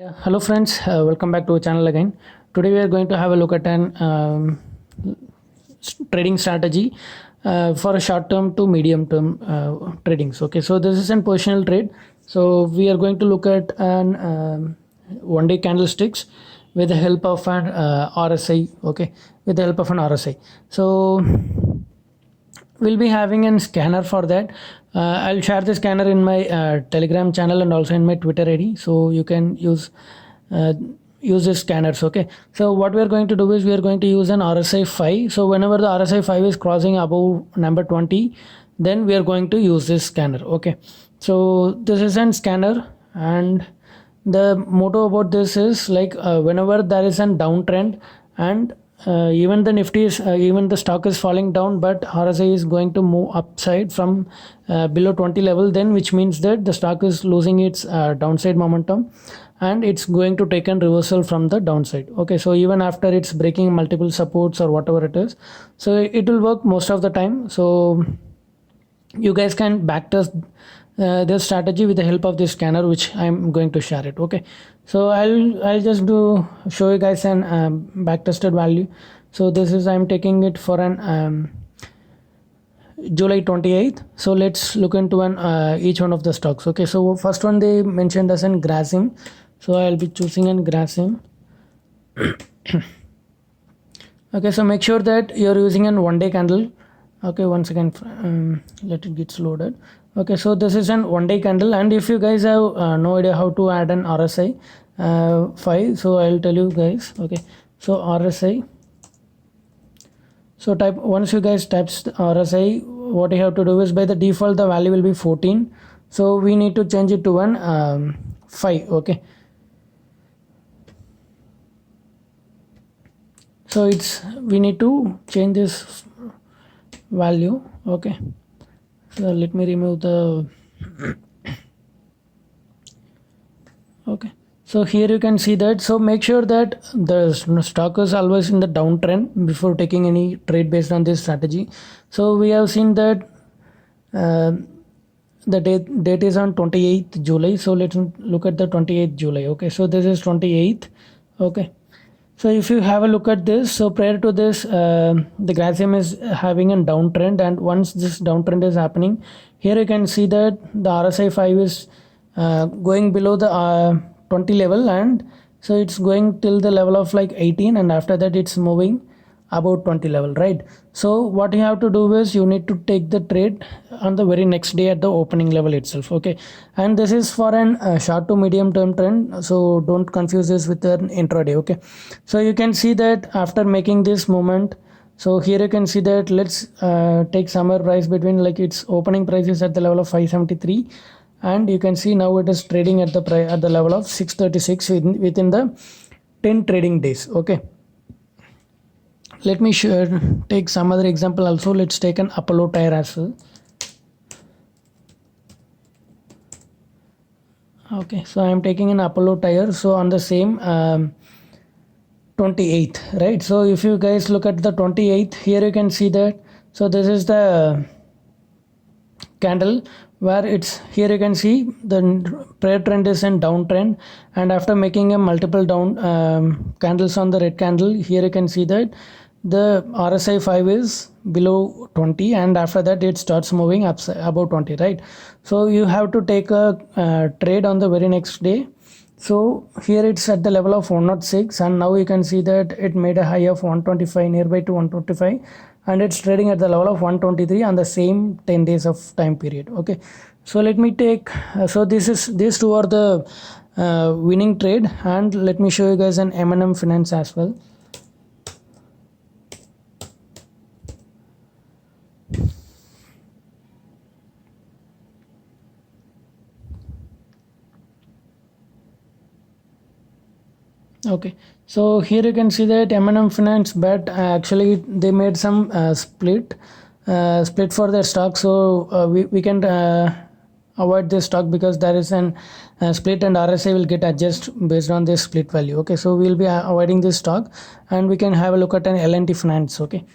Hello friends, welcome back to our channel again. Today we are going to have a look at an trading strategy for a short term to medium term tradings. Okay, so this is an positional trade. So we are going to look at an one day candlesticks with the help of an RSI. Okay, with the help of an RSI. So we'll be having a scanner for that. I'll share the scanner in my Telegram channel and also in my Twitter ID, so you can uh, use the scanners. Okay, so what we are going to do is we are going to use an RSI 5. So whenever the RSI 5 is crossing above number 20, then we are going to use this scanner. Okay, so this is an scanner, and the motto about this is like whenever there is a downtrend and even the nifty is even the stock is falling down, but RSI is going to move upside from below 20 level, then which means that the stock is losing its downside momentum and it's going to take a reversal from the downside. Okay, so even after it's breaking multiple supports or whatever it is, so it will work most of the time. So you guys can backtest this strategy with the help of this scanner, which I'm going to share it. Okay, so I'll just do show you guys an backtested value. So this is I'm taking it for an July 28th. So let's look into an each one of the stocks. Okay, so first one they mentioned as an Grasim, so I'll be choosing an Grasim. Okay, so make sure that you're using an one day candle. Okay, once again, let it get loaded. Okay, so this is an one day candle, and if you guys have no idea how to add an RSI 5, so I'll tell you guys. Okay, so RSI, so type once you guys types RSI, what you have to do is by the default the value will be 14, so we need to change it to one 5. Okay, so it's we need to change this value. Okay, so let me remove the okay, so here you can see that. So make sure that the stock is always in the downtrend before taking any trade based on this strategy. So we have seen that uh, the date is on 28th July. So let's look at the 28th July. Okay, so this is 28th. Okay, so if you have a look at this, so prior to this, the Grasim is having a downtrend, and once this downtrend is happening, here you can see that the RSI 5 is going below the 20 level, and so it's going till the level of like 18, and after that it's moving about 20 level, right? So what you have to do is you need to take the trade on the very next day at the opening level itself. Okay, and this is for an short to medium term trend, so don't confuse this with an intraday. Okay, so you can see that after making this movement, so here you can see that let's take summer price between like its opening price is at the level of 573, and you can see now it is trading at the price at the level of 636 within the 10 trading days. Okay, let me take some other example also. Let's take an Apollo tire as well. Okay, so I am taking an Apollo tire, so on the same 28th, right? So if you guys look at the 28th, here you can see that, so this is the candle where it's here you can see the prayer trend is in downtrend, and after making a multiple down candles on the red candle, here you can see that the RSI 5 is below 20, and after that it starts moving up above 20, right? So you have to take a trade on the very next day. So here it's at the level of 106, and now you can see that it made a high of 125 nearby to 125, and it's trading at the level of 123 on the same 10 days of time period. Okay, so let me take so these two are the winning trade, and let me show you guys an M&M Finance as well. Okay, so here you can see that M&M Finance, but actually they made some split for their stock, so we can avoid this stock because there is an split, and RSI will get adjusted based on this split value. Okay, so we'll be avoiding this stock, and we can have a look at an L&T Finance. Okay,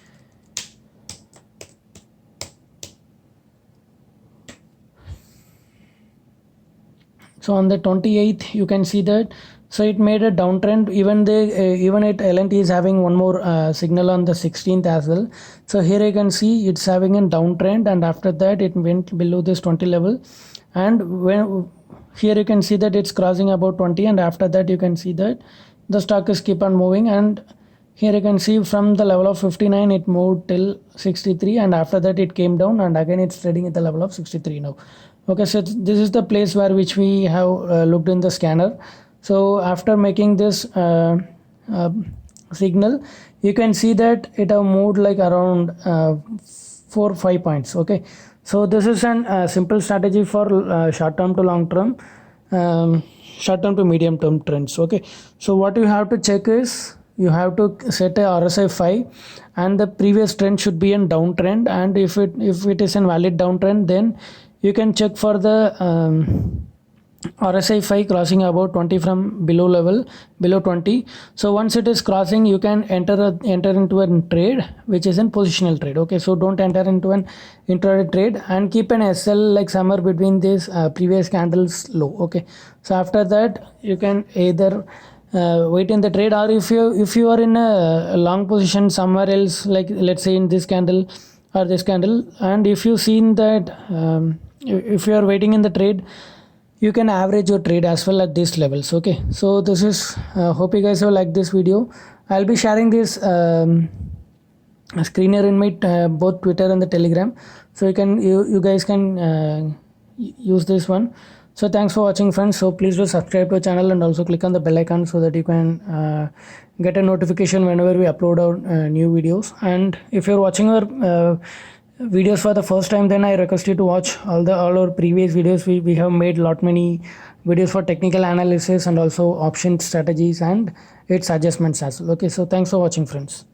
so on the 28th you can see that So it made a downtrend. Even it L&T is having one more signal on the 16th as well. So here you can see it's having a downtrend, and after that it went below this 20 level, and when here you can see that it's crossing about 20, and after that you can see that the stock is keep on moving, and here you can see from the level of 59 it moved till 63, and after that it came down, and again it's trading at the level of 63 now. Okay, so this is the place where which we have looked in the scanner. So after making this signal, you can see that it have moved like around 4-5 points. Okay, so this is an simple strategy for short term to long term, short term to medium term trends. Okay, so what you have to check is you have to set a RSI 5, and the previous trend should be in downtrend, and if it is a valid downtrend, then you can check for the RSI 5 crossing about 20 from below 20. So once it is crossing, you can enter into a trade which is in positional trade. Okay, so don't enter into an intraday trade, and keep an SL like somewhere between this previous candles low. Okay, so after that you can either wait in the trade, or if you are in a long position somewhere else, like let's say in this candle or this candle, and if you seen that if you are waiting in the trade, you can average your trade as well at these levels. Okay, so this is hope you guys have liked this video. I'll be sharing this screener in my both Twitter and the Telegram, so you guys can use this one. So thanks for watching, friends. So please do subscribe to our channel and also click on the bell icon so that you can get a notification whenever we upload our new videos. And if you're watching our videos for the first time, then I request you to watch all our previous videos. We have made many videos for technical analysis and also option strategies and its adjustments as well. Okay, so thanks for watching, friends.